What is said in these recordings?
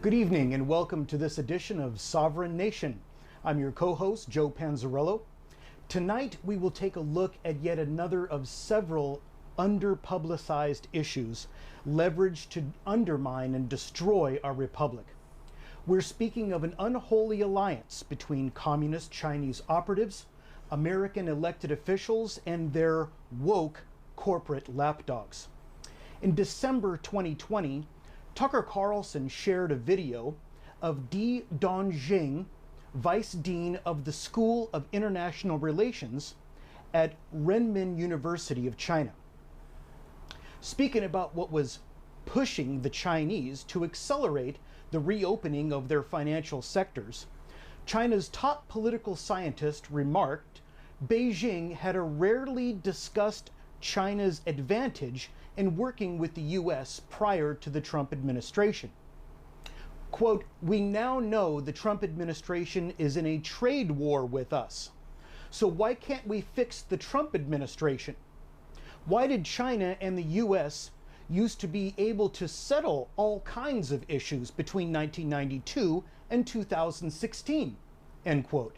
Good evening and welcome to this edition of Sovereign Nation. I'm your co-host, Joe Panzarello. Tonight we will take a look at yet another of several underpublicized issues leveraged to undermine and destroy our republic. We're speaking of an unholy alliance between communist Chinese operatives, American elected officials, and their woke corporate lapdogs. In December 2020, Tucker Carlson shared a video of Di Dongjing, Vice Dean of the School of International Relations at Renmin University of China, speaking about what was pushing the Chinese to accelerate the reopening of their financial sectors. China's top political scientist remarked Beijing had a rarely discussed China's advantage in working with the US prior to the Trump administration. Quote, "We now know the Trump administration is in a trade war with us. So why can't we fix the Trump administration? Why did China and the US used to be able to settle all kinds of issues between 1992 and 2016? End quote.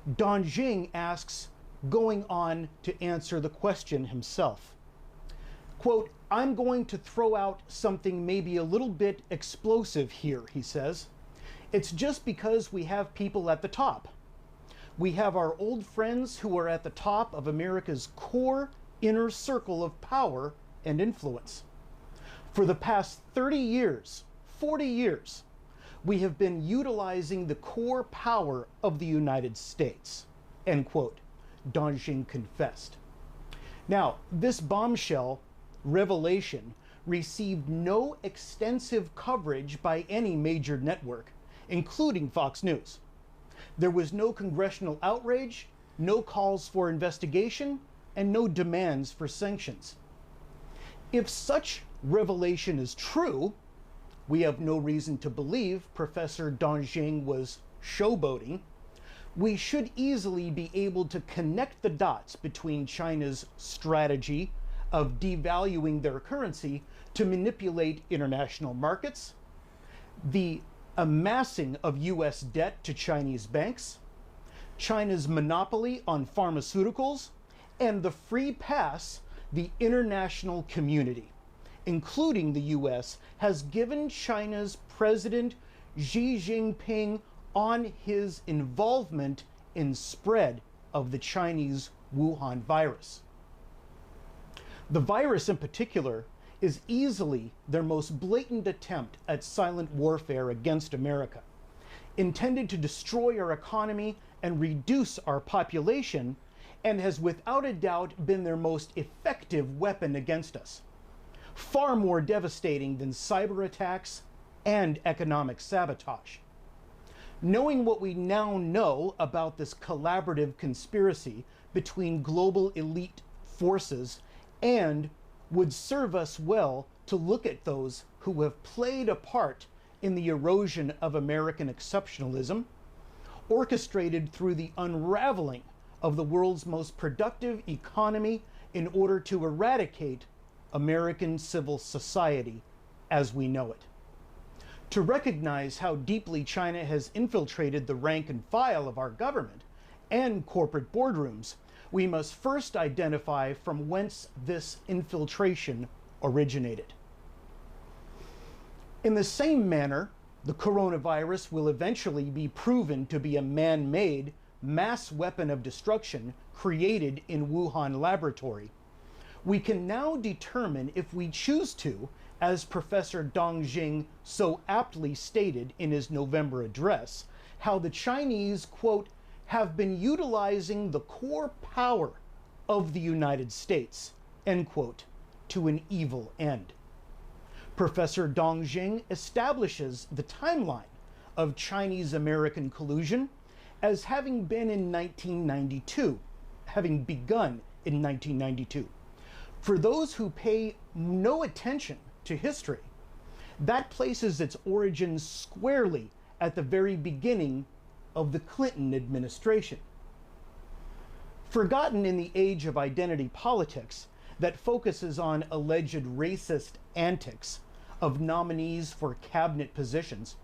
Dongjing asks, going on to answer the question himself. Quote, "I'm going to throw out something maybe a little bit explosive here," he says. "It's just because we have people at the top. We have our old friends who are at the top of America's core inner circle of power and influence. For the past 30 years, 40 years, we have been utilizing the core power of the United States," end quote, Dongjing confessed. Now, this bombshell revelation received no extensive coverage by any major network, including Fox News. There was no congressional outrage, no calls for investigation, and no demands for sanctions. If such revelation is true, we have no reason to believe Professor Dongjing was showboating. We should easily be able to connect the dots between China's strategy of devaluing their currency to manipulate international markets, the amassing of US debt to Chinese banks, China's monopoly on pharmaceuticals, and the free pass the international community, including the US, has given China's President Xi Jinping on his involvement in spread of the Chinese Wuhan virus. The virus in particular is easily their most blatant attempt at silent warfare against America, intended to destroy our economy and reduce our population, and has without a doubt been their most effective weapon against us, far more devastating than cyber attacks and economic sabotage. Knowing what we now know about this collaborative conspiracy between global elite forces and would serve us well to look at those who have played a part in the erosion of American exceptionalism, orchestrated through the unraveling of the world's most productive economy in order to eradicate American civil society as we know it. To recognize how deeply China has infiltrated the rank and file of our government and corporate boardrooms, we must first identify from whence this infiltration originated. In the same manner, the coronavirus will eventually be proven to be a man-made mass weapon of destruction created in Wuhan laboratory. We can now determine if we choose to, as Professor Dongjing so aptly stated in his November address, how the Chinese, quote, "have been utilizing the core power of the United States," end quote, to an evil end. Professor Dongjing establishes the timeline of Chinese-American collusion as having been in 1992, having begun in 1992. For those who pay no attention to history, that places its origins squarely at the very beginning of the Clinton administration. Forgotten in the age of identity politics that focuses on alleged racist antics of nominees for cabinet positions,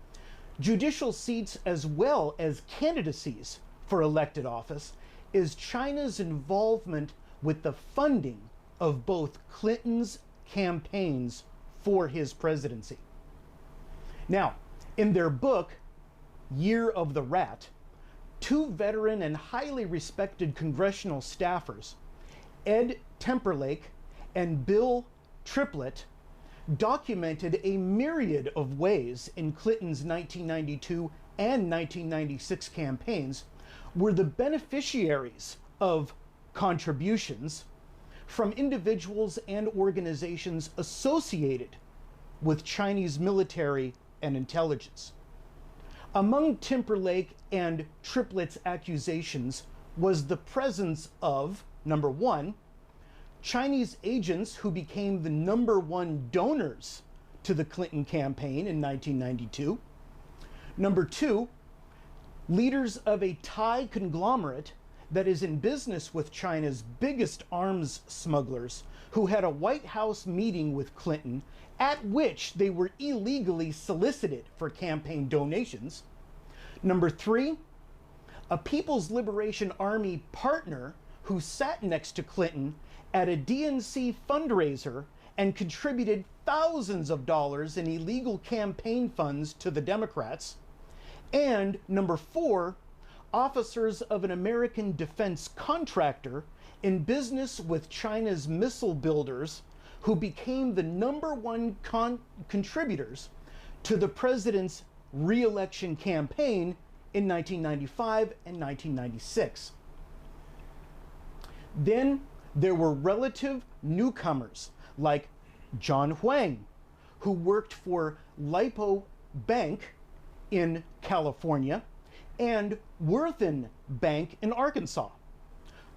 Judicial seats as well as candidacies for elected office is China's involvement with the funding of both Clinton's campaigns for his presidency. Now, in their book, Year of the Rat, two veteran and highly respected congressional staffers, Ed Temperlake and Bill Triplett, documented a myriad of ways in Clinton's 1992 and 1996 campaigns were the beneficiaries of contributions from individuals and organizations associated with Chinese military and intelligence. Among Timberlake and Triplett's accusations was the presence of, number one, Chinese agents who became the number one donors to the Clinton campaign in 1992. Number two, leaders of a Thai conglomerate that is in business with China's biggest arms smugglers who had a White House meeting with Clinton at which they were illegally solicited for campaign donations. Number three, a People's Liberation Army partner who sat next to Clinton at a DNC fundraiser and contributed thousands of dollars in illegal campaign funds to the Democrats. And number four, officers of an American defense contractor in business with China's missile builders who became the number one contributors to the president's re-election campaign in 1995 and 1996. Then there were relative newcomers like John Huang, who worked for Lipo Bank in California and Worthen Bank in Arkansas.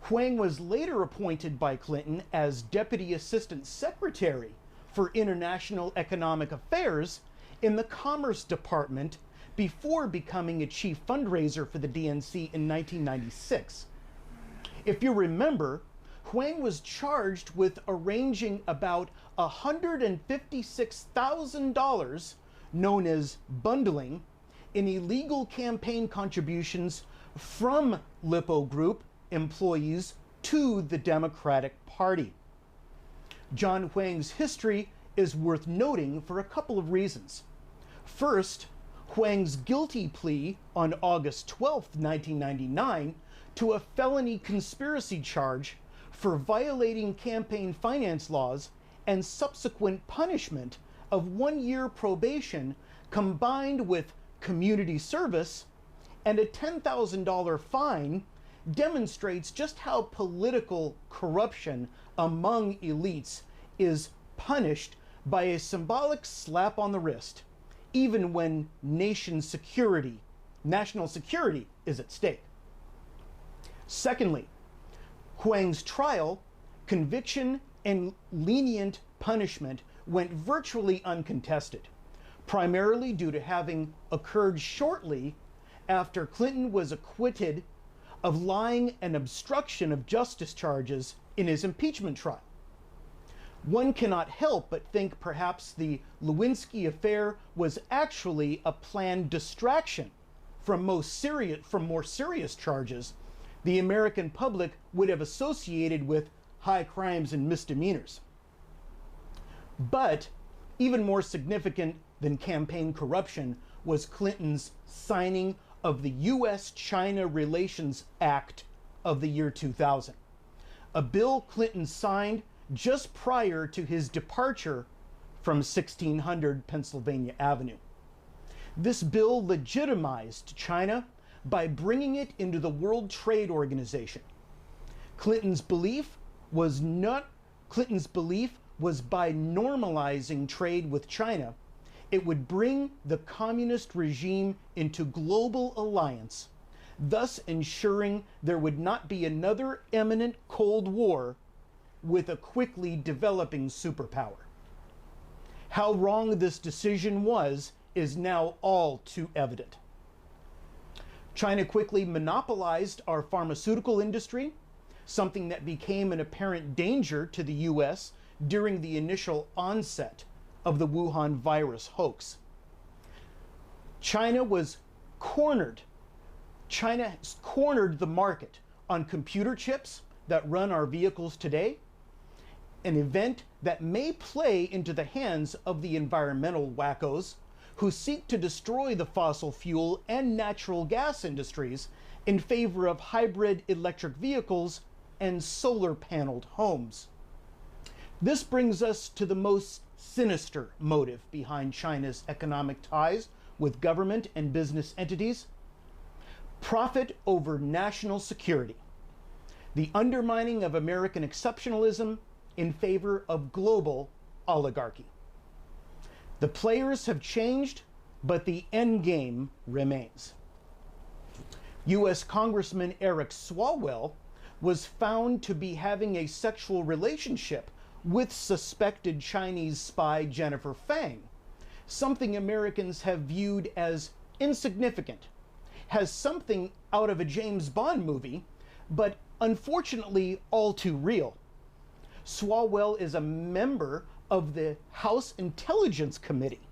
Huang was later appointed by Clinton as Deputy Assistant Secretary for International Economic Affairs in the Commerce Department before becoming a chief fundraiser for the DNC in 1996. If you remember, Huang was charged with arranging about $156,000, known as bundling, in illegal campaign contributions from Lipo Group employees to the Democratic Party. John Huang's history is worth noting for a couple of reasons. First, Huang's guilty plea on August 12, 1999, to a felony conspiracy charge for violating campaign finance laws and subsequent punishment of 1 year probation combined with community service and a $10,000 fine demonstrates just how political corruption among elites is punished by a symbolic slap on the wrist, even when national security is at stake. Secondly, Huang's trial, conviction, and lenient punishment went virtually uncontested, primarily due to having occurred shortly after Clinton was acquitted of lying and obstruction of justice charges in his impeachment trial. One cannot help but think perhaps the Lewinsky affair was actually a planned distraction from more serious charges the American public would have associated with high crimes and misdemeanors. But even more significant than campaign corruption was Clinton's signing of the U.S.-China Relations Act of the year 2000, a bill Clinton signed just prior to his departure from 1600 Pennsylvania Avenue. This bill legitimized China by bringing it into the World Trade Organization. Clinton's belief was by normalizing trade with China, it would bring the communist regime into global alliance, thus ensuring there would not be another imminent Cold War with a quickly developing superpower. How wrong this decision was is now all too evident. China quickly monopolized our pharmaceutical industry, something that became an apparent danger to the US during the initial onset of the Wuhan virus hoax. China was cornered. China cornered the market on computer chips that run our vehicles today, an event that may play into the hands of the environmental wackos who seek to destroy the fossil fuel and natural gas industries in favor of hybrid electric vehicles and solar paneled homes. This brings us to the most sinister motive behind China's economic ties with government and business entities: profit over national security, the undermining of American exceptionalism in favor of global oligarchy. The players have changed, but the end game remains. U.S. Congressman Eric Swalwell was found to be having a sexual relationship with suspected Chinese spy Jennifer Fang, something Americans have viewed as insignificant, has something out of a James Bond movie, but unfortunately all too real. Swalwell is a member of the House Intelligence Committee,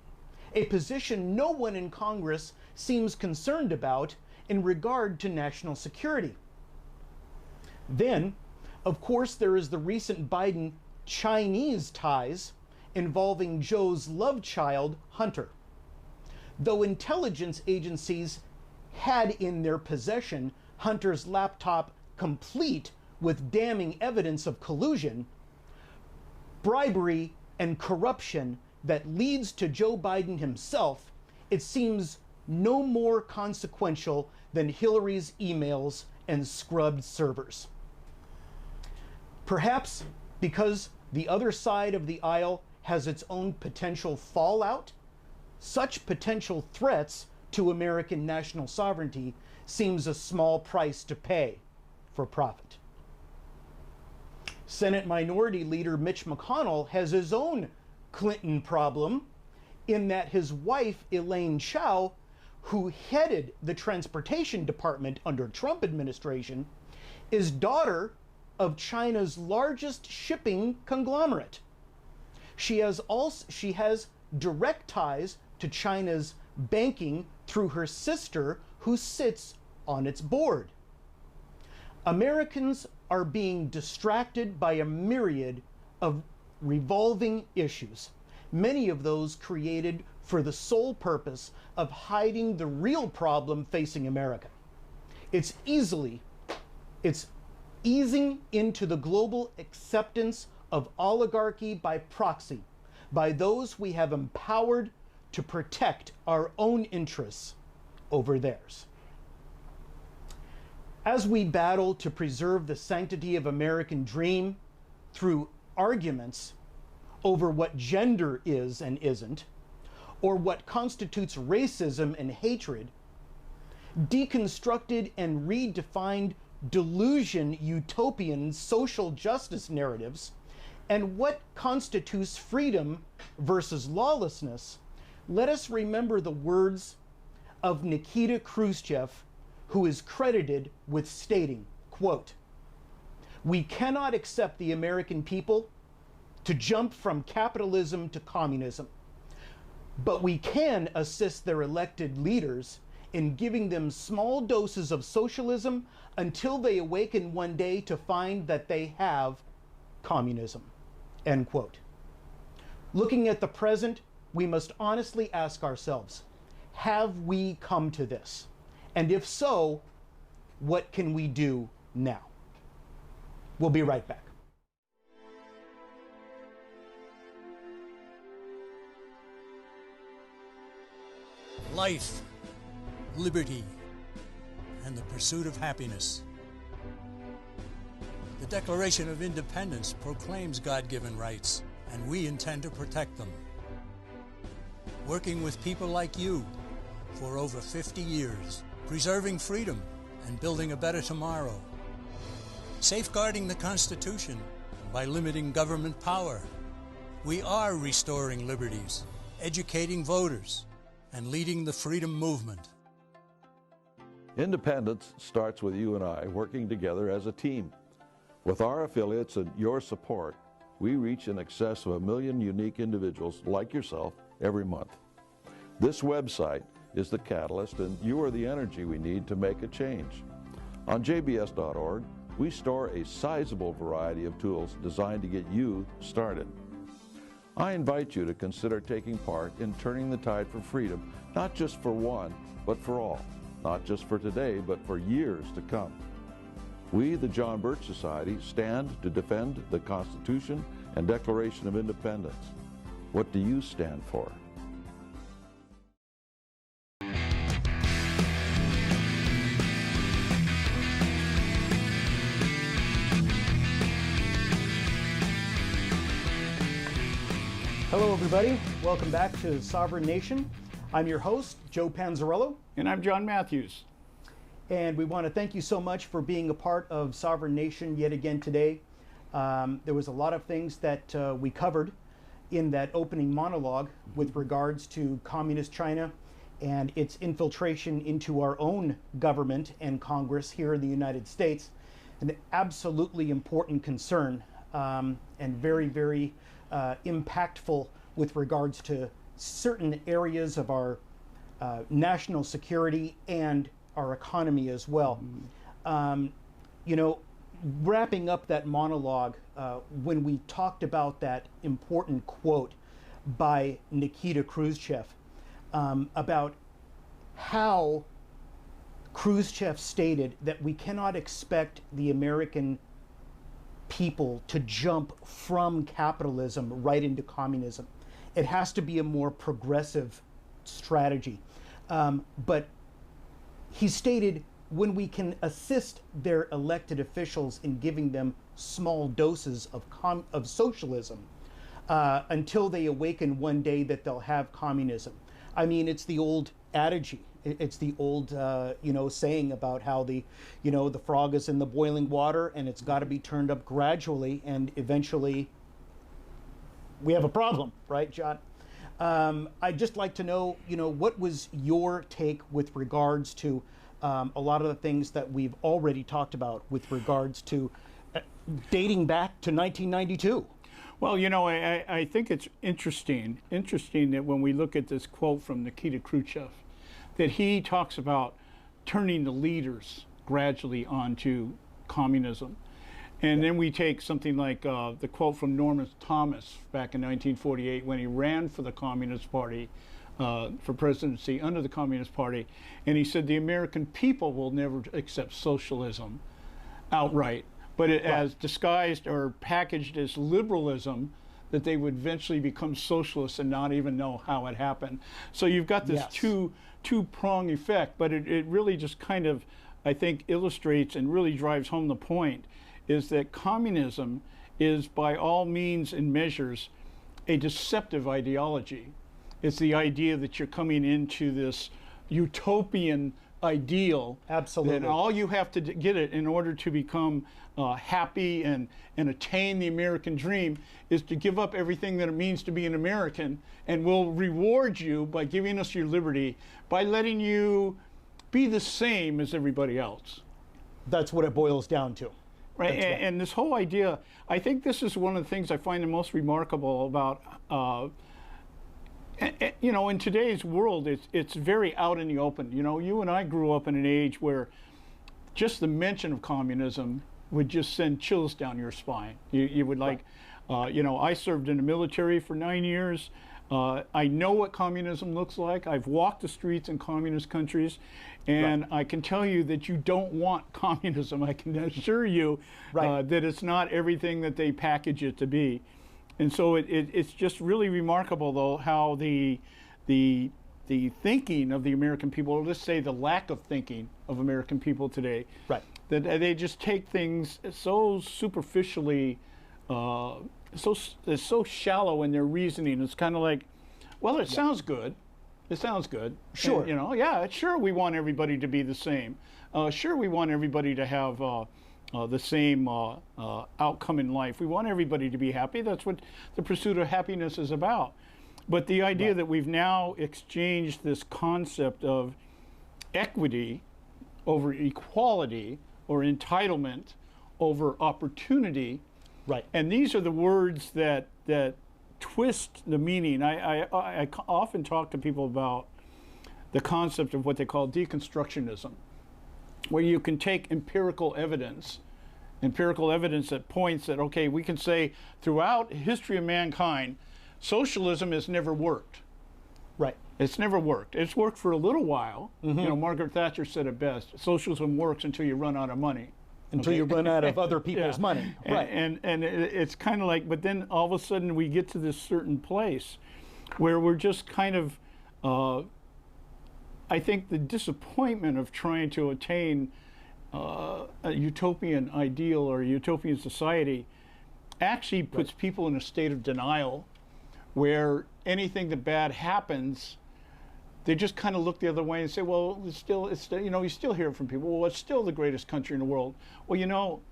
a position no one in Congress seems concerned about in regard to national security. Then, of course, there is the recent Biden Chinese ties involving Joe's love child, Hunter. Though intelligence agencies had in their possession Hunter's laptop complete with damning evidence of collusion, bribery, and corruption that leads to Joe Biden himself, it seems no more consequential than Hillary's emails and scrubbed servers. Perhaps because the other side of the aisle has its own potential fallout, such potential threats to American national sovereignty seems a small price to pay for profit. Senate Minority Leader Mitch McConnell has his own Clinton problem in that his wife, Elaine Chao, who headed the transportation department under Trump administration, is daughter of China's largest shipping conglomerate. She has direct ties to China's banking through her sister, who sits on its board. Americans are being distracted by a myriad of revolving issues, many of those created for the sole purpose of hiding the real problem facing America. It's easing into the global acceptance of oligarchy by proxy, by those we have empowered to protect our own interests over theirs. As we battle to preserve the sanctity of American dream through arguments over what gender is and isn't, or what constitutes racism and hatred, deconstructed and redefined delusion utopian social justice narratives, and what constitutes freedom versus lawlessness, let us remember the words of Nikita Khrushchev, who is credited with stating, quote, "We cannot accept the American people to jump from capitalism to communism, but we can assist their elected leaders in giving them small doses of socialism until they awaken one day to find that they have communism," end quote. Looking at the present, we must honestly ask ourselves, have we come to this? And if so, what can we do now? We'll be right back. Life, liberty, and the pursuit of happiness. The Declaration of Independence proclaims God-given rights, and we intend to protect them. Working with people like you for over 50 years, preserving freedom and building a better tomorrow. Safeguarding the Constitution by limiting government power. We are restoring liberties, educating voters, and leading the freedom movement. Independence starts with you and I working together as a team. With our affiliates and your support, we reach in excess of 1 million unique individuals like yourself every month. This website is the catalyst, and you are the energy we need to make a change. On jbs.org, we store a sizable variety of tools designed to get you started. I invite you to consider taking part in turning the tide for freedom, not just for one, but for all. Not just for today, but for years to come. We, the John Birch Society, stand to defend the Constitution and Declaration of Independence. What do you stand for? Hello, everybody. Welcome back to Sovereign Nation. I'm your host, Joe Panzarello. And I'm John Matthews. And we want to thank you so much for being a part of Sovereign Nation yet again today. There was a lot of things that we covered in that opening monologue with regards to Communist China and its infiltration into our own government and Congress here in the United States. An absolutely important concern and very, very impactful with regards to certain areas of our national security and our economy as well. You know, wrapping up that monologue, when we talked about that important quote by Nikita Khrushchev about how Khrushchev stated that we cannot expect the American people to jump from capitalism right into communism. It has to be a more progressive strategy. But he stated when we can assist their elected officials in giving them small doses of socialism until they awaken one day that they'll have communism. I mean, it's the old adage. It's the old, saying about how the frog is in the boiling water and it's got to be turned up gradually, and eventually we have a problem, right, John? I'd just like to know, what was your take with regards to a lot of the things that we've already talked about with regards to dating back to 1992? Well, I think it's interesting that when we look at this quote from Nikita Khrushchev, that he talks about turning the leaders gradually onto communism. And then we take something like the quote from Norman Thomas back in 1948 when he ran for the Communist Party, for presidency under the Communist Party. And he said the American people will never accept socialism outright, but it as disguised or packaged as liberalism, that they would eventually become socialists and not even know how it happened. So you've got this two-prong effect, but it really just kind of, I think, illustrates and really drives home the point, is that communism is by all means and measures a deceptive ideology. It's the idea that you're coming into this utopian ideal. Absolutely. And all you have to get it in order to become happy and attain the American dream is to give up everything that it means to be an American, and we'll reward you by giving us your liberty, by letting you be the same as everybody else. That's what it boils down to. Right, and this whole idea, I think this is one of the things I find the most remarkable about, in today's world, it's very out in the open. You and I grew up in an age where just the mention of communism would just send chills down your spine. You would like, I served in the military for 9 years. I know what communism looks like. I've walked the streets in communist countries, and I can tell you that you don't want communism. I can assure you that it's not everything that they package it to be. And so it's just really remarkable, though, how the thinking of the American people, or let's say the lack of thinking of American people today, that they just take things so superficially, so shallow in their reasoning. It's kind of like, well, it sounds good. It sounds good. Sure. And, sure, we want everybody to be the same. Sure, we want everybody to have the same outcome in life. We want everybody to be happy. That's what the pursuit of happiness is about. But the idea that we've now exchanged this concept of equity over equality, or entitlement over opportunity, and these are the words that twist the meaning. I often talk to people about the concept of what they call deconstructionism, where you can take empirical evidence that points that, okay, we can say throughout history of mankind, socialism has never worked. Right. It's never worked. It's worked for a little while. You know, Margaret Thatcher said it best: socialism works until you run out of money. Until you run out of other people's money. Right. And it's kind of like, but then all of a sudden we get to this certain place where we're just kind of, I think the disappointment of trying to attain a utopian ideal or a utopian society actually puts people in a state of denial, where anything that bad happens, they just kind of look the other way and say, well, it's still, you know, you still hear from people, well, it's still the greatest country in the world. Well, you know,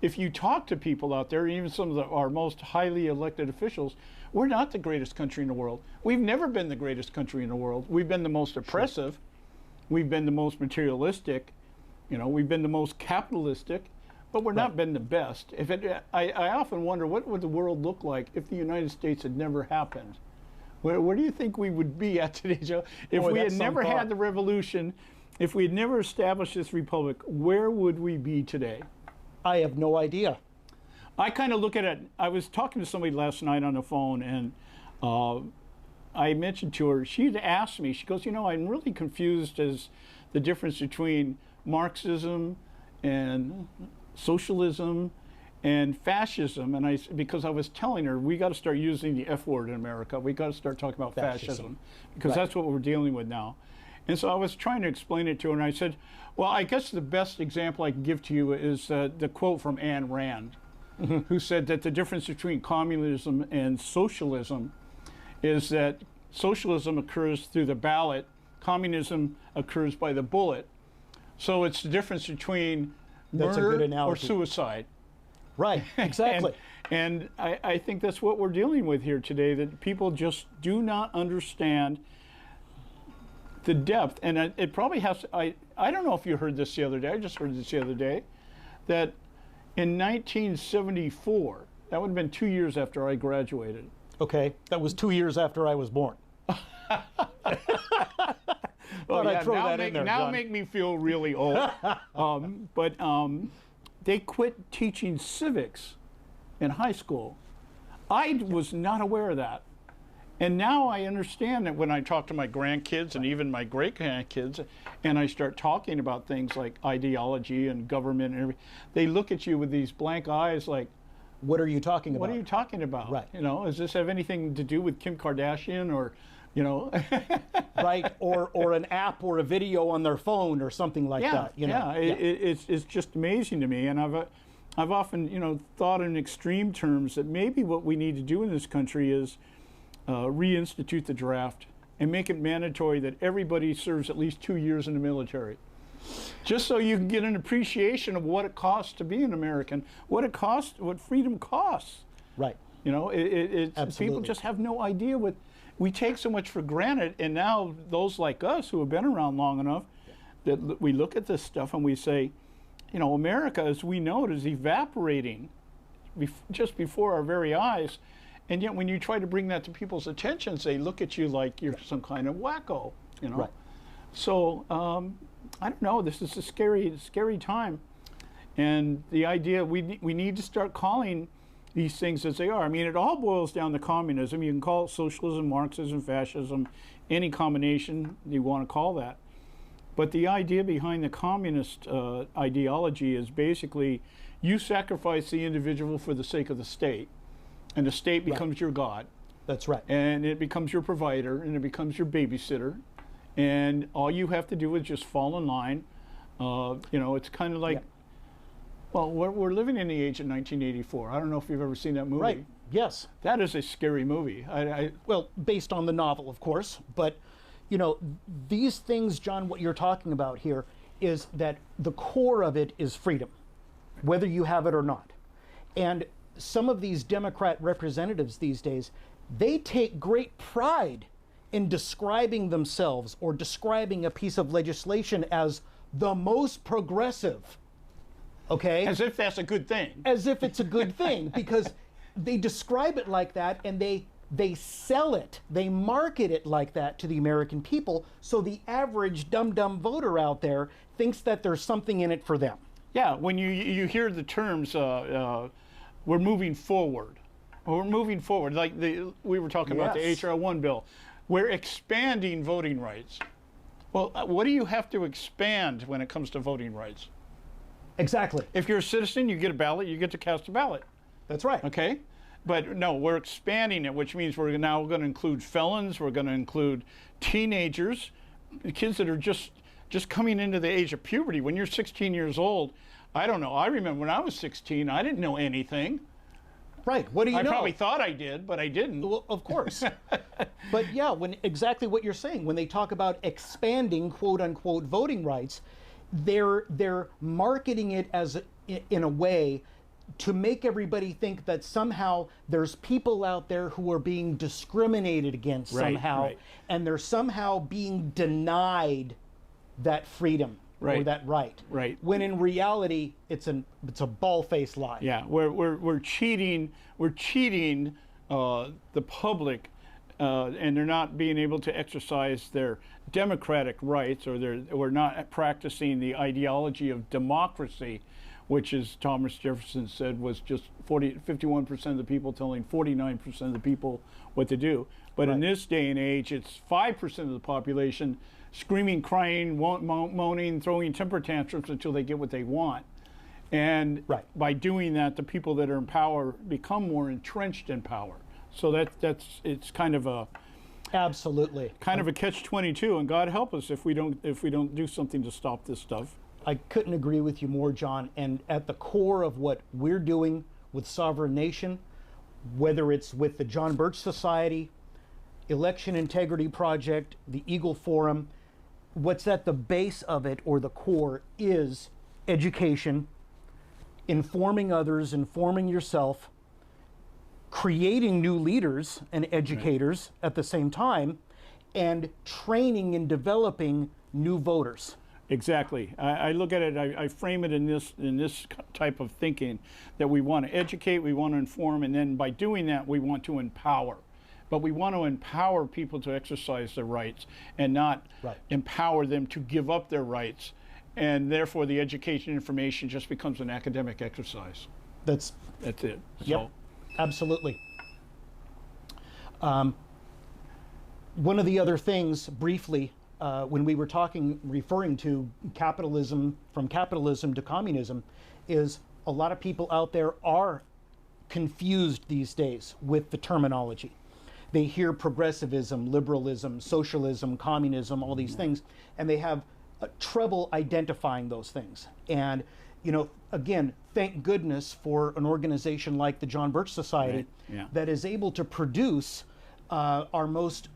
if you talk to people out there, even some of our most highly elected officials, we're not the greatest country in the world. We've never been the greatest country in the world. We've been the most oppressive. Sure. We've been the most materialistic. You know, we've been the most capitalistic, but we're not been the best. I often wonder, what would the world look like if the United States had never happened? Where do you think we would be at today, Joe? If we had never had the revolution, if we had never established this republic, where would we be today? I have no idea. I kind of look at it. I was talking to somebody last night on the phone, and I mentioned to her, she'd asked me, she goes, you know, I'm really confused as the difference between Marxism and socialism and fascism, and because I was telling her, we got to start using the F word in America. We got to start talking about fascism because that's what we're dealing with now. And so I was trying to explain it to her, and I said, well, I guess the best example I can give to you is the quote from Ayn Rand, who said that the difference between communism and socialism is that socialism occurs through the ballot, communism occurs by the bullet. So it's the difference between murder or suicide. Right, exactly. and I think that's what we're dealing with here today, that people just do not understand the depth. And it probably has to, I don't know if you heard this the other day, I just heard this the other day, that in 1974, that would have been 2 years after I graduated. Okay, that was 2 years after I was born. Well, yeah, now make me feel really old. They quit teaching civics in high school. I was not aware of that. And now I understand that when I talk to my grandkids and even my great-grandkids, and I start talking about things like ideology and government and everything, they look at you with these blank eyes like, what are you talking about? What are you talking about? Right. You know, does this have anything to do with Kim Kardashian or, you know? Right, or an app or a video on their phone or something like that. You know? It's just amazing to me, and I've often, you know, thought in extreme terms that maybe what we need to do in this country is reinstitute the draft and make it mandatory that everybody serves at least 2 years in the military, just so you can get an appreciation of what it costs to be an American, what it costs, what freedom costs. Right. You know, people just have no idea what. We take so much for granted, and now those like us who have been around long enough, that we look at this stuff and we say, you know, America, as we know it, is evaporating just before our very eyes. And yet when you try to bring that to people's attentions, they look at you like you're some kind of wacko, you know. Right. So, I don't know, this is a scary time. And the idea, we need to start calling these things as they are. I mean, it all boils down to communism. You can call it socialism, Marxism, fascism, any combination you want to call that. But the idea behind the communist ideology is basically you sacrifice the individual for the sake of the state, and the state becomes your God. That's right. And it becomes your provider, and it becomes your babysitter, and all you have to do is just fall in line. You know, it's kind of like, well, we're living in the age of 1984. I don't know if you've ever seen that movie. Right. Yes. That is a scary movie. Well, based on the novel, of course, but you know, these things, John, what you're talking about here is that the core of it is freedom, whether you have it or not. And some of these Democrat representatives these days, they take great pride in describing themselves or describing a piece of legislation as the most progressive. Okay? As if that's a good thing. As if it's a good thing, because they describe it like that, and they they sell it, they market it like that to the American people, so the average dumb voter out there thinks that there's something in it for them. Yeah, when you hear the terms, we're moving forward. We're moving forward, like we were talking about the H.R. 1 bill. We're expanding voting rights. Well, what do you have to expand when it comes to voting rights? Exactly. If you're a citizen, you get a ballot, you get to cast a ballot. That's right. Okay? But no, we're expanding it, which means we're now going to include felons, we're going to include teenagers, kids that are just coming into the age of puberty. When you're 16 years old, I don't know. I remember when I was 16, I didn't know anything. Right. What do you know? I probably thought I did, but I didn't. Well, of course. But yeah, exactly what you're saying, when they talk about expanding quote unquote voting rights, they're marketing it as in a way to make everybody think that somehow there's people out there who are being discriminated against somehow, and they're somehow being denied that freedom or that right. Right. When in reality, it's a bald-faced lie. Yeah, we're cheating the public, and they're not being able to exercise their democratic rights, or we're not practicing the ideology of democracy, which, as Thomas Jefferson said, was just 51% of the people telling 49% of the people what to do. But in this day and age, it's 5% of the population screaming, crying, moaning, throwing temper tantrums until they get what they want. And by doing that, the people that are in power become more entrenched in power. So it's kind of a absolutely kind of a catch-22, and God help us if we don't do something to stop this stuff. I couldn't agree with you more, John. And at the core of what we're doing with Sovereign Nation, whether it's with the John Birch Society, Election Integrity Project, the Eagle Forum, what's at the base of it, or the core, is education, informing others, informing yourself, creating new leaders and educators at the same time, and training and developing new voters. Exactly. I look at it, I frame it in this type of thinking, that we want to educate, we want to inform, and then by doing that, we want to empower. But we want to empower people to exercise their rights, and not empower them to give up their rights. And therefore, the education information just becomes an academic exercise. That's it. Yep, absolutely. One of the other things, briefly, when we were referring to capitalism, from capitalism to communism, is a lot of people out there are confused these days with the terminology. They hear progressivism, liberalism, socialism, communism, all these things, and they have trouble identifying those things. And, you know, again, thank goodness for an organization like the John Birch Society that is able to produce our most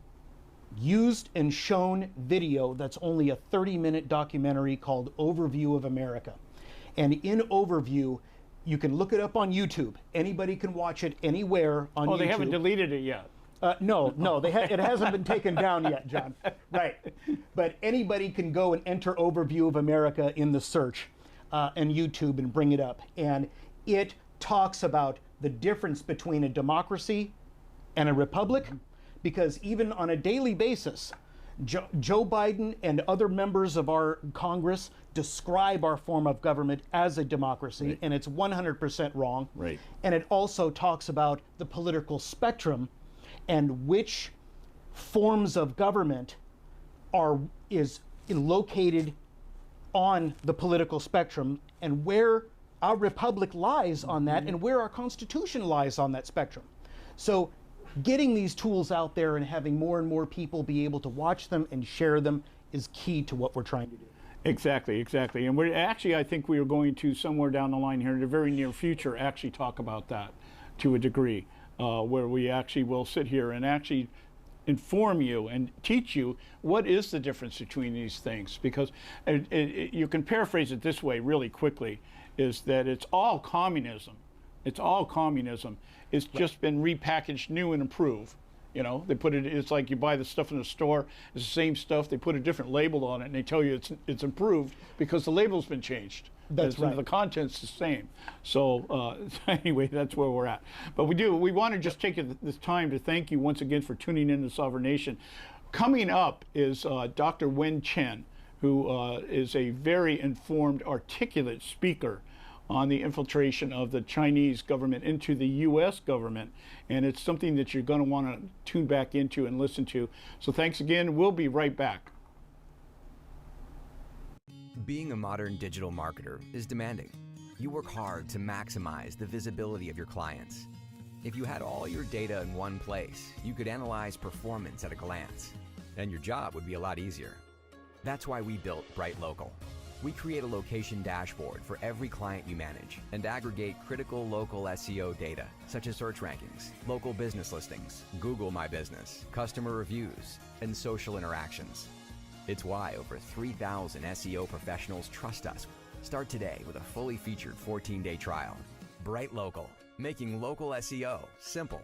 used and shown video that's only a 30-minute documentary called Overview of America. And in Overview, you can look it up on YouTube. Anybody can watch it anywhere on YouTube. Oh, they haven't deleted it yet. No, it hasn't been taken down yet, John. Right. But anybody can go and enter Overview of America in the search and YouTube and bring it up. And it talks about the difference between a democracy and a republic, because even on a daily basis, Joe Biden and other members of our Congress describe our form of government as a democracy, and it's 100% wrong. Right. And it also talks about the political spectrum and which forms of government is located on the political spectrum, and where our republic lies on that, and where our Constitution lies on that spectrum. So getting these tools out there and having more and more people be able to watch them and share them is key to what we're trying to do. Exactly. And we're actually, I think we are going to, somewhere down the line here in the very near future, actually talk about that to a degree, where we actually will sit here and actually inform you and teach you what is the difference between these things. Because you can paraphrase it this way really quickly, is that it's all communism. It's all communism. It's just been repackaged new and improved. You know, they put it, it's like you buy the stuff in the store, it's the same stuff, they put a different label on it and they tell you it's improved because the label's been changed. That's right. The content's the same. So anyway, that's where we're at. But we want to just take this time to thank you once again for tuning in to Sovereign Nation. Coming up is Dr. Wen Chen, who is a very informed, articulate speaker on the infiltration of the Chinese government into the U.S. government. And it's something that you're going to want to tune back into and listen to. So thanks again. We'll be right back. Being a modern digital marketer is demanding. You work hard to maximize the visibility of your clients. If you had all your data in one place, you could analyze performance at a glance, and your job would be a lot easier. That's why we built Bright Local. We create a location dashboard for every client you manage and aggregate critical local SEO data, such as search rankings, local business listings, Google My Business, customer reviews, and social interactions. It's why over 3,000 SEO professionals trust us. Start today with a fully featured 14-day trial. Bright Local, making local SEO simple.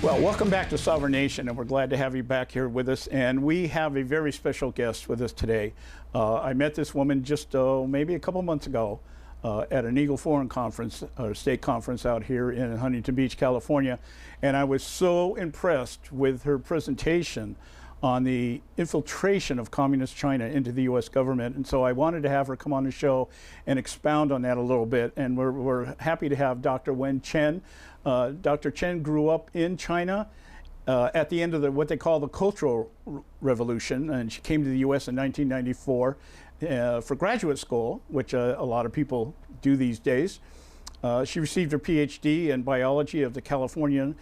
Well, welcome back to Sovereign Nation, and we're glad to have you back here with us. And we have a very special guest with us today. I met this woman just maybe a couple months ago at an Eagle Forum conference, or state conference out here in Huntington Beach, California. And I was so impressed with her presentation on the infiltration of communist China into the U.S. government. And so I wanted to have her come on the show and expound on that a little bit. And we're happy to have Dr. Wen Chen. Dr. Chen grew up in China at the end of what they call the Cultural Revolution, and she came to the U.S. in 1994 for graduate school, which a lot of people do these days. She received her PhD in biology of the California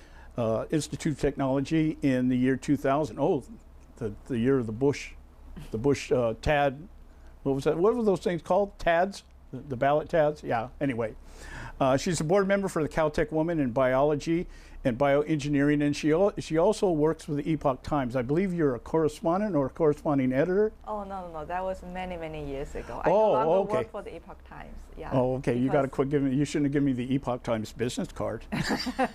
Institute of Technology in the year 2000. Oh, the year of the Bush TAD. What was that? What were those things called? TADs? The ballot TADs? Yeah. Anyway. She's a board member for the Caltech Women in Biology and Bioengineering, and she also works with the Epoch Times. I believe you're a correspondent or a corresponding editor? Oh, no. That was many, many years ago. Oh, I no longer okay. work for the Epoch Times. Yeah. Oh, okay. You got to quit giving me, you shouldn't have given me the Epoch Times business card.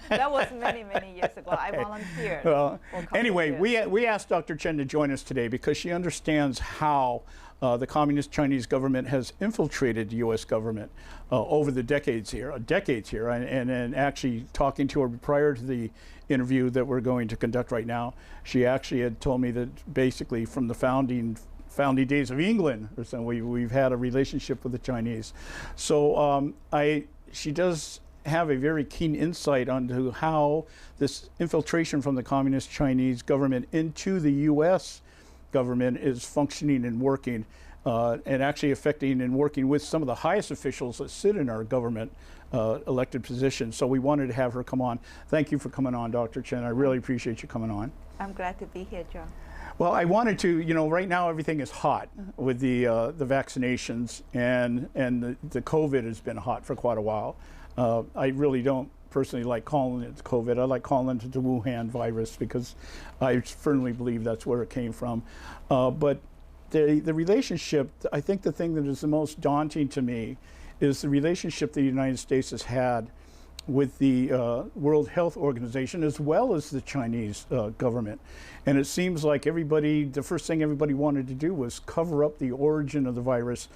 That was many, many years ago. Okay. I volunteered. Well, anyway, we asked Dr. Chen to join us today because she understands how the Communist Chinese government has infiltrated the U.S. government over the decades here, and actually talking to her prior to the interview that we're going to conduct right now, she actually had told me that basically from the founding days of England or so, we've had a relationship with the Chinese. So she does have a very keen insight onto how this infiltration from the Communist Chinese government into the U.S. government is functioning and working, and actually affecting and working with some of the highest officials that sit in our government elected positions. So we wanted to have her come on. Thank you for coming on, Dr. Chen. I really appreciate you coming on. I'm glad to be here, John. Well, I wanted to, right now everything is hot with the vaccinations, and the COVID has been hot for quite a while. I really don't personally like calling it COVID. I like calling it the Wuhan virus because I firmly believe that's where it came from. But the relationship, I think the thing that is the most daunting to me is the relationship the United States has had with the World Health Organization as well as the Chinese government. And it seems like the first thing everybody wanted to do was cover up the origin of the virus.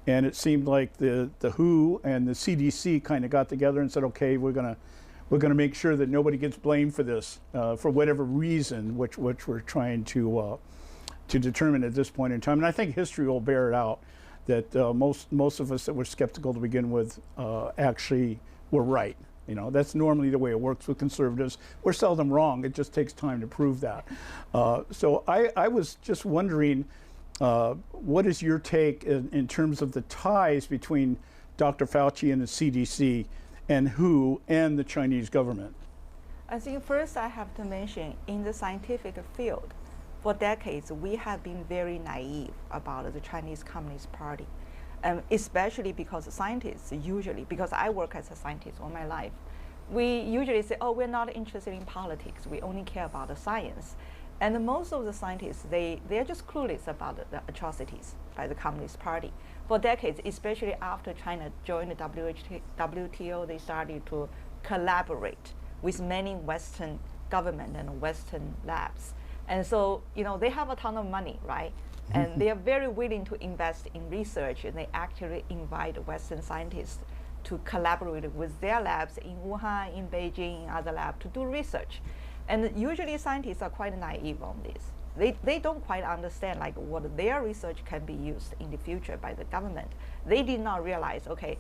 And it seemed like the WHO and the CDC kind of got together and said, okay, we're gonna make sure that nobody gets blamed for this for whatever reason, which we're trying to determine at this point in time. And I think history will bear it out that most of us that were skeptical to begin with actually were right. That's normally the way it works with conservatives. We're seldom wrong. It just takes time to prove that. So I was just wondering, what is your take in terms of the ties between Dr. Fauci and the CDC and WHO and the Chinese government? I think first I have to mention in the scientific field, for decades we have been very naive about the Chinese Communist Party, especially because scientists usually, because I work as a scientist all my life, we usually say, oh, we're not interested in politics, we only care about the science. And most of the scientists, they're just clueless about the atrocities by the Communist Party. For decades, especially after China joined the WTO, they started to collaborate with many Western government and Western labs. And so, they have a ton of money, right? And they are very willing to invest in research, and they actually invite Western scientists to collaborate with their labs in Wuhan, in Beijing, in other labs to do research. And usually scientists are quite naive on this. They don't quite understand like what their research can be used in the future by the government. They did not realize, okay,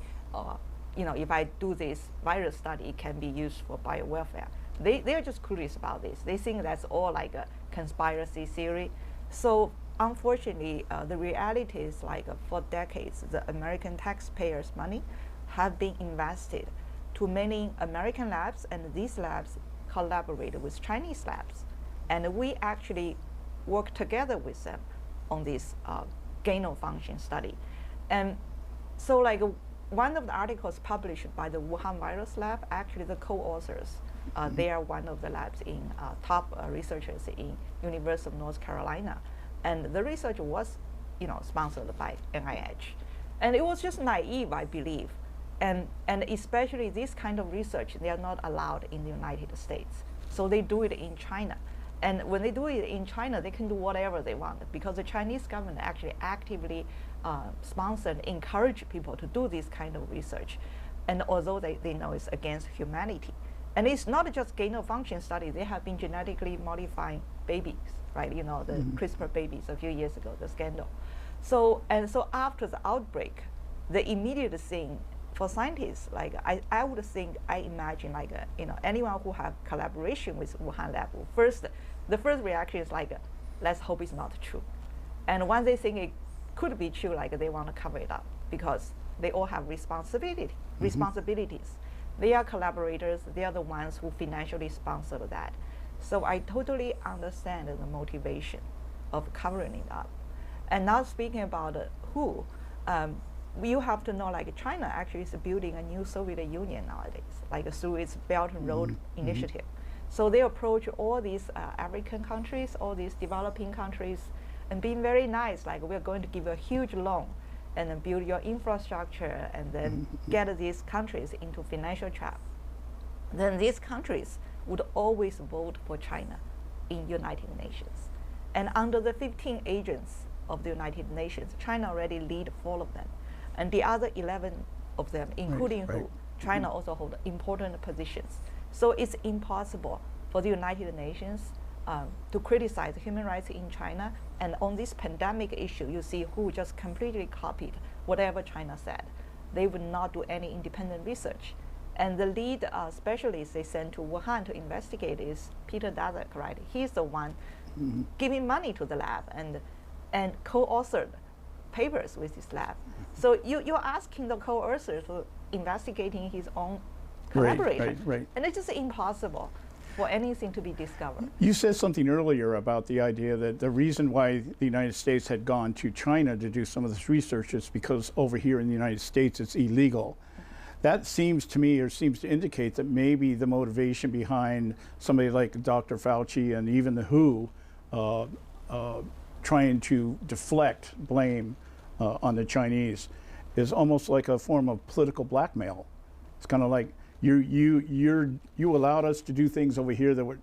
if I do this virus study, it can be used for biowarfare. They are just curious about this. They think that's all like a conspiracy theory. So unfortunately, the reality is like for decades, the American taxpayers' money have been invested to many American labs, and these labs collaborate with Chinese labs. And we actually work together with them on this gain of function study. And so like one of the articles published by the Wuhan virus lab, actually the co-authors, they are one of the labs in top researchers in University of North Carolina. And the research was sponsored by NIH. And it was just naive, I believe. And especially this kind of research, they are not allowed in the United States. So they do it in China. And when they do it in China, they can do whatever they want because the Chinese government actually actively sponsor and encourage people to do this kind of research. And although they know it's against humanity. And it's not just gain of function study, they have been genetically modifying babies, right? The CRISPR babies a few years ago, the scandal. So after the outbreak, the immediate thing for scientists, like I would think, I imagine like anyone who have collaboration with Wuhan lab, the first reaction is like, let's hope it's not true. And once they think it could be true, like they want to cover it up because they all have responsibilities. They are collaborators. They are the ones who financially sponsor that. So I totally understand the motivation of covering it up. And now speaking about who, you have to know like China actually is building a new Soviet Union nowadays, like through its Belt and Road Initiative. So they approach all these African countries, all these developing countries, and being very nice, like we're going to give a huge loan and then build your infrastructure and then get these countries into financial trap. Then these countries would always vote for China in United Nations. And under the 15 agents of the United Nations, China already lead 4 of them. And the other 11 of them, including who, China also hold important positions. So it's impossible for the United Nations to criticize human rights in China. And on this pandemic issue, you see who just completely copied whatever China said. They would not do any independent research. And the lead specialist they sent to Wuhan to investigate is Peter Daszak, right? He's the one giving money to the lab and co-authored papers with this lab. So you're asking the co-author to investigating his own collaboration. Right. And it's just impossible for anything to be discovered. You said something earlier about the idea that the reason why the United States had gone to China to do some of this research is because over here in the United States it's illegal. That seems to me, or seems to indicate that maybe the motivation behind somebody like Dr. Fauci and even the WHO trying to deflect blame on the Chinese is almost like a form of political blackmail. It's kind of like you allowed us to do things over here that were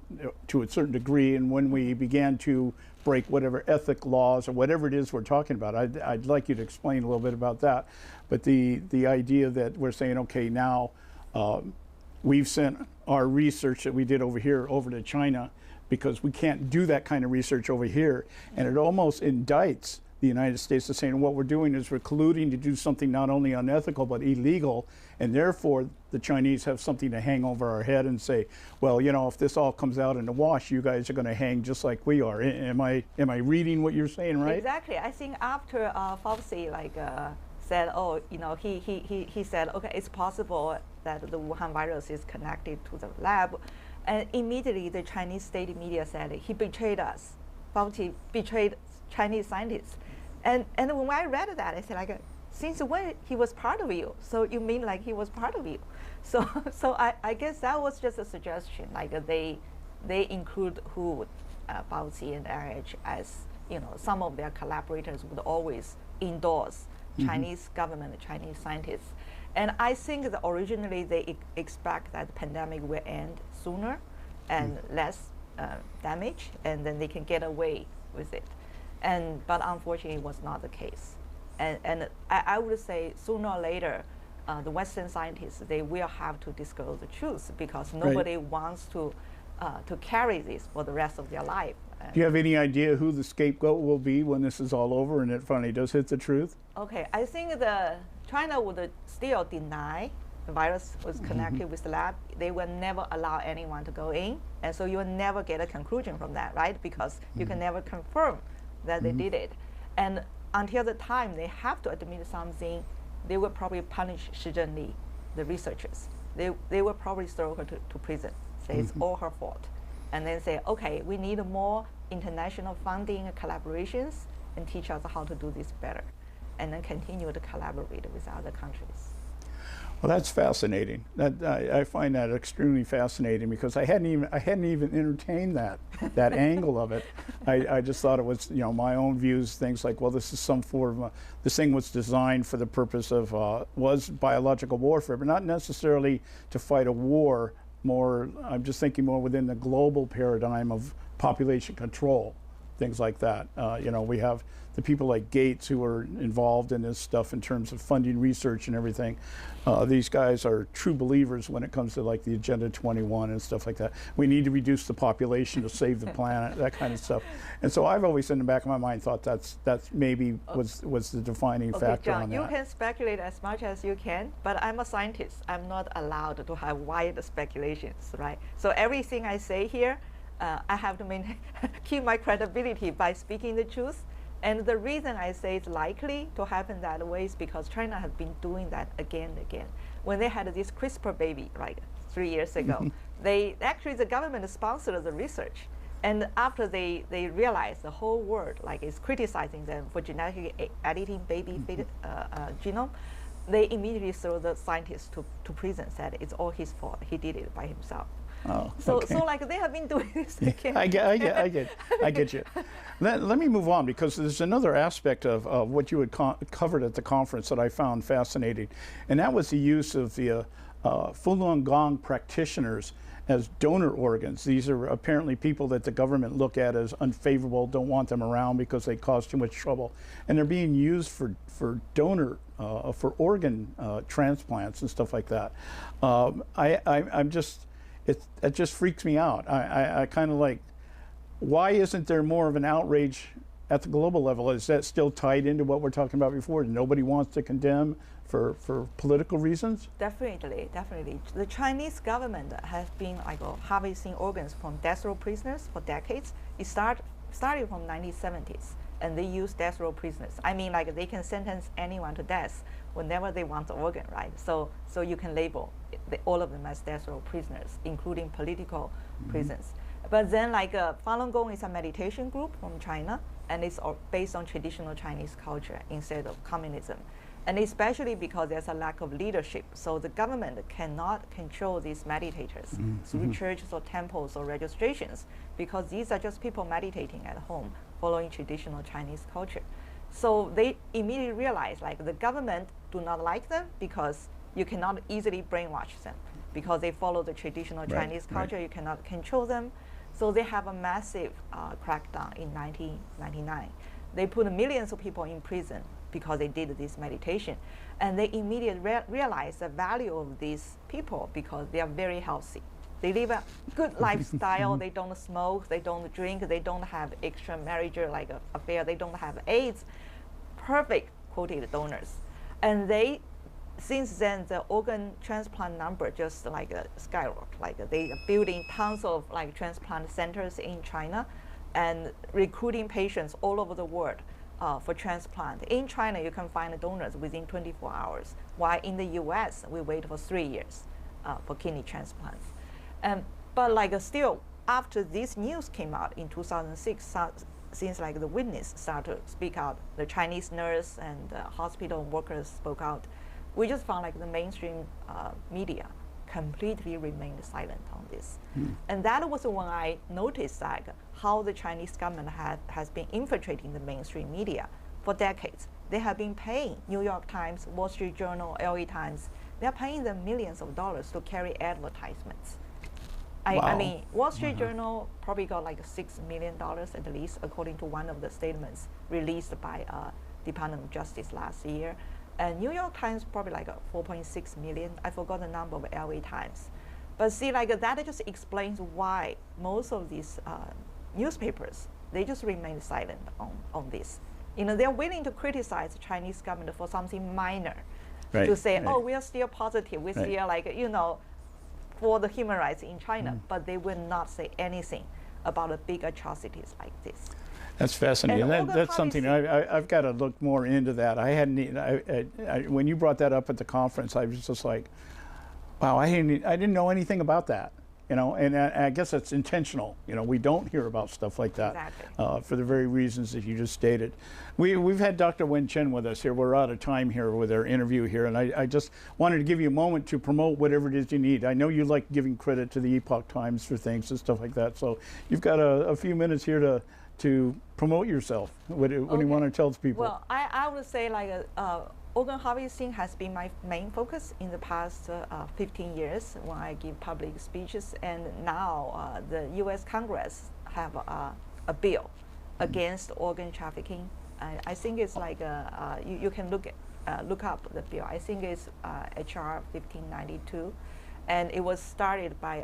to a certain degree, and when we began to break whatever ethic laws or whatever it is we're talking about, I'd like you to explain a little bit about that. But the idea that we're saying, okay, now we've sent our research that we did over here over to China because we can't do that kind of research over here, and it almost indicts the United States is saying what we're doing is we're colluding to do something not only unethical but illegal, and therefore the Chinese have something to hang over our head and say, well, if this all comes out in the wash, you guys are going to hang just like we are. Am I reading what you're saying right? Exactly. I think after Fauci said, he said, okay, it's possible that the Wuhan virus is connected to the lab, and immediately the Chinese state media said he betrayed us. Fauci betrayed Chinese scientists. And when I read that, I said, since when he was part of you? So you mean like he was part of you? So I guess that was just a suggestion, they include WHO Fauci and NIH, as some of their collaborators would always endorse Chinese government, Chinese scientists. And I think that originally they expect that the pandemic will end sooner and less damage, and then they can get away with it. But unfortunately, it was not the case. And I would say sooner or later, the Western scientists, they will have to disclose the truth, because nobody wants to carry this for the rest of their life. Do you have any idea who the scapegoat will be when this is all over and it finally does hit the truth? Okay, I think China would still deny the virus was connected with the lab. They will never allow anyone to go in, and so you will never get a conclusion from that, right? Because you can never confirm that they did it. And until the time they have to admit something, they will probably punish Shi Zhenli, the researchers. They will probably throw her to prison, say it's all her fault, and then say, okay, we need more international funding and collaborations, and teach us how to do this better, and then continue to collaborate with other countries. Well, that's fascinating. I find that extremely fascinating, because I hadn't even entertained that angle of it. I just thought it was my own views, things like, well, this is some form of this thing was designed for the purpose of was biological warfare, but not necessarily to fight a war. More, I'm just thinking more within the global paradigm of population control, things like that. We have the people like Gates who are involved in this stuff in terms of funding research and everything. These guys are true believers when it comes to like the Agenda 21 and stuff like that. We need to reduce the population to save the planet, that kind of stuff. And so I've always in the back of my mind thought that's maybe was the defining factor John, on that. you can speculate as much as you can, but I'm a scientist. I'm not allowed to have wild speculations, right? So everything I say here, I have to keep my credibility by speaking the truth. And the reason I say it's likely to happen that way is because China has been doing that again and again. When they had this CRISPR baby, like 3 years ago, the government sponsored the research. And after they realized the whole world is criticizing them for genetically editing baby genome, they immediately threw the scientists to prison, said it's all his fault. He did it by himself. Oh, so okay. so they have been doing this again. I get you. Let me move on, because there's another aspect of what you had covered at the conference that I found fascinating, and that was the use of the Falun Gong practitioners as donor organs. These are apparently people that the government look at as unfavorable, don't want them around because they cause too much trouble, and they're being used for donor for organ transplants and stuff like that. It just freaks me out. I kind of like, why isn't there more of an outrage at the global level? Is that still tied into what we're talking about before? Nobody wants to condemn for political reasons? Definitely. The Chinese government has been harvesting organs from death row prisoners for decades. It started from 1970s, and they use death row prisoners. I mean, they can sentence anyone to death whenever they want the organ, right? So you can label all of them as death row prisoners, including political prisons. But then Falun Gong is a meditation group from China, and it's based on traditional Chinese culture instead of communism. And especially because there's a lack of leadership. So the government cannot control these meditators through churches or temples or registrations, because these are just people meditating at home, following traditional Chinese culture. So they immediately realize the government do not like them, because you cannot easily brainwash them, because they follow the traditional Chinese culture. You cannot control them. So they have a massive crackdown in 1999. They put millions of people in prison because they did this meditation. And they immediately realized the value of these people, because they are very healthy. They live a good lifestyle. They don't smoke, they don't drink, they don't have extramarital affair, they don't have AIDS. Perfect quoted donors. And since then, the organ transplant number just skyrocket. They are building tons of transplant centers in China, and recruiting patients all over the world for transplant. In China, you can find donors within 24 hours, while in the US, we wait for 3 years for kidney transplants. But still, after this news came out in 2006, since the witness started to speak out, the Chinese nurse and hospital workers spoke out, we just found the mainstream media completely remained silent on this. And that was when I noticed that how the Chinese government has been infiltrating the mainstream media for decades. They have been paying New York Times, Wall Street Journal, LA Times, they're paying them millions of dollars to carry advertisements. I mean, Wall Street Journal probably got like $6 million at least, according to one of the statements released by Department of Justice last year. And New York Times probably like 4.6 million. I forgot the number of LA Times. But see, like that just explains why most of these newspapers, they just remain silent on this. You know, they're willing to criticize the Chinese government for something minor, to say, oh, we are still positive, we're still like, you know, for the human rights in China, but they will not say anything about the big atrocities like this. That's fascinating. That's something I've got to look more into that. I hadn't. When you brought that up at the conference, I was just like, wow, I didn't know anything about that. You know, and I guess that's intentional. You know, we don't hear about stuff like that for the very reasons that you just stated. We've had Dr. Wen Chen with us here. We're out of time here with our interview here, and I just wanted to give you a moment to promote whatever it is you need. I know you like giving credit to the Epoch Times for things and stuff like that, so you've got a few minutes here to promote yourself. What do you want to tell people? Well, I would say like organ harvesting has been my main focus in the past 15 years when I give public speeches, and now the U.S. Congress have a bill against organ trafficking. I think it's like you can look up the bill. I think it's HR 1592, and it was started by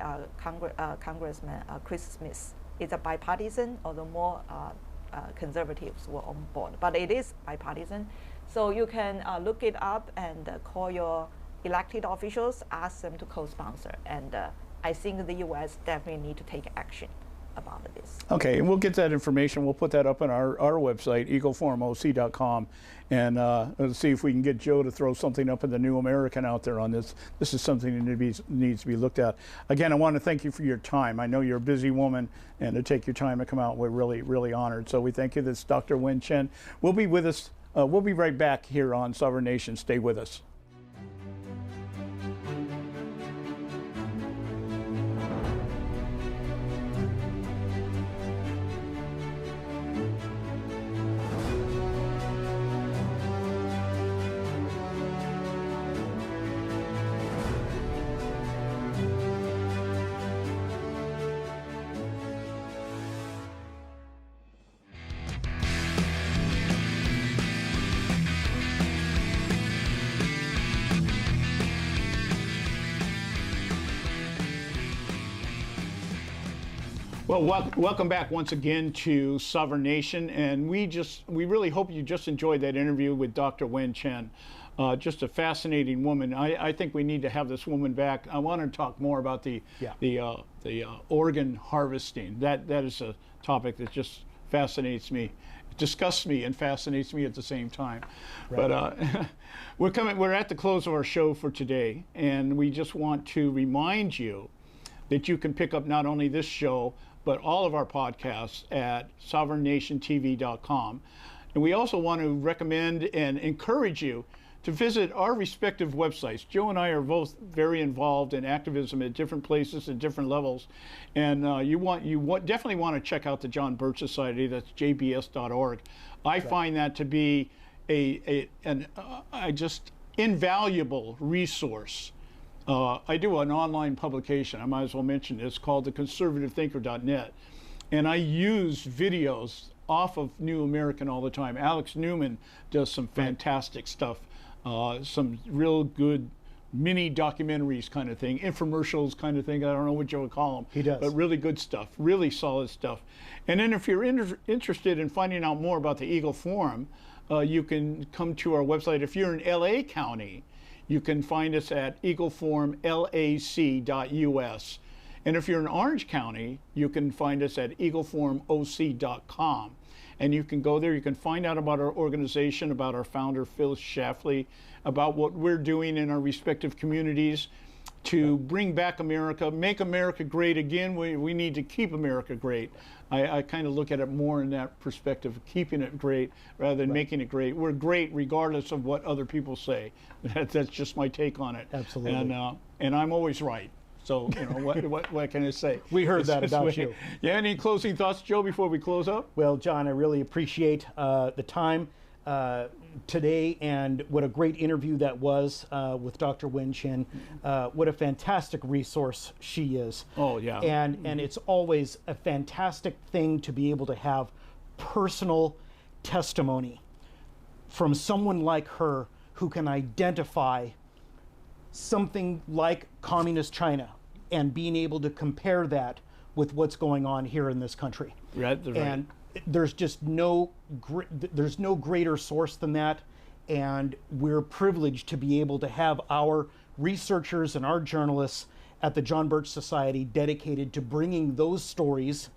Congressman Chris Smith. It's a bipartisan, although more conservatives were on board, but it is bipartisan. So you can look it up and call your elected officials, ask them to co-sponsor. And I think the U.S. definitely need to take action about this. Okay, and we'll get that information. We'll put that up on our website, eagleforumoc.com, and let's see if we can get Joe to throw something up in the New American out there on this. This is something that needs to be looked at. Again, I want to thank you for your time. I know you're a busy woman, and to take your time to come out, we're really, really honored. So we thank you. This is Dr. Wen Chen. We'll be with us. We'll be right back here on Sovereign Nation. Stay with us. Well, welcome back once again to Sovereign Nation, and we really hope you just enjoyed that interview with Dr. Wen Chen. Just a fascinating woman. I think we need to have this woman back. I want to talk more about the organ harvesting. That is a topic that just fascinates me. It disgusts me and fascinates me at the same time. Right. But we're at the close of our show for today, and we just want to remind you that you can pick up not only this show, but all of our podcasts at sovereignnationtv.com. And we also want to recommend and encourage you to visit our respective websites. Joe and I are both very involved in activism at different places at different levels. And you definitely want to check out the John Birch Society. That's jbs.org. I find that to be an just invaluable resource. I do an online publication, I might as well mention it. It's called theconservativethinker.net. And I use videos off of New American all the time. Alex Newman does some fantastic stuff, some real good mini documentaries kind of thing, infomercials kind of thing. I don't know what Joe would call them. He does. But really good stuff, really solid stuff. And then if you're interested in finding out more about the Eagle Forum, you can come to our website. If you're in LA County, you can find us at eagleforumlac.us. And if you're in Orange County, you can find us at eagleforumoc.com. And you can go there, you can find out about our organization, about our founder, Phil Schlafly, about what we're doing in our respective communities. to bring back America, make America great again. We need to keep America great. I kind of look at it more in that perspective, of keeping it great rather than making it great. We're great regardless of what other people say. That's just my take on it. Absolutely. And I'm always right. So, you know, what can I say? We heard that about you. Yeah, any closing thoughts, Joe, before we close up? Well, John, I really appreciate the time today, and what a great interview that was with Dr. Wen Chen. What a fantastic resource she is. Oh, yeah. And it's always a fantastic thing to be able to have personal testimony from someone like her who can identify something like communist China and being able to compare that with what's going on here in this country. Right. And there's just there's no greater source than that, and we're privileged to be able to have our researchers and our journalists at the John Birch Society dedicated to bringing those stories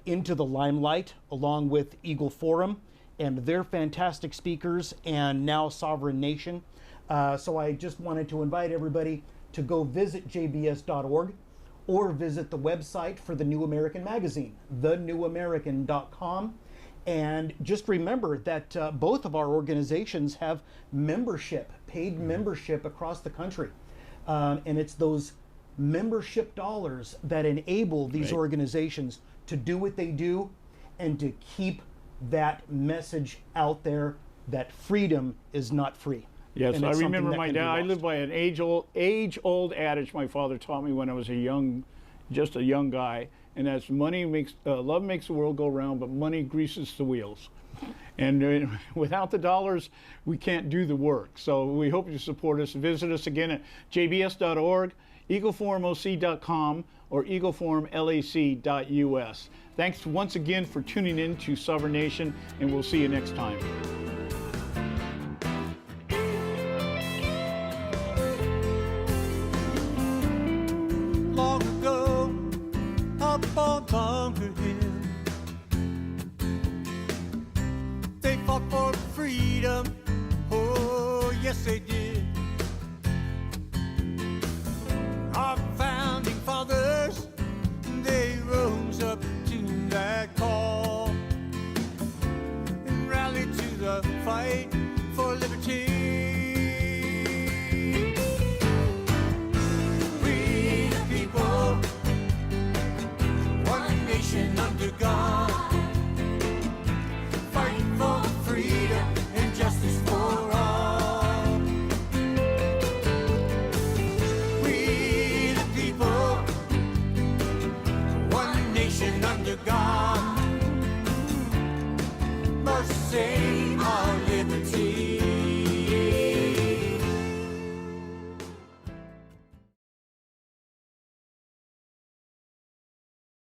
into the limelight, along with Eagle Forum and their fantastic speakers, and now Sovereign Nation. So I just wanted to invite everybody to go visit jbs.org or visit the website for the New American magazine, thenewamerican.com. And just remember that both of our organizations have membership, paid membership across the country. And it's those membership dollars that enable these organizations to do what they do and to keep that message out there that freedom is not free. Yes, I remember my dad. I live by an age-old adage my father taught me when I was just a young guy, and that's love makes the world go round, but money greases the wheels. And without the dollars, we can't do the work. So we hope you support us. Visit us again at jbs.org, eagleforumoc.com, or eagleforumlac.us. Thanks once again for tuning in to Sovereign Nation, and we'll see you next time.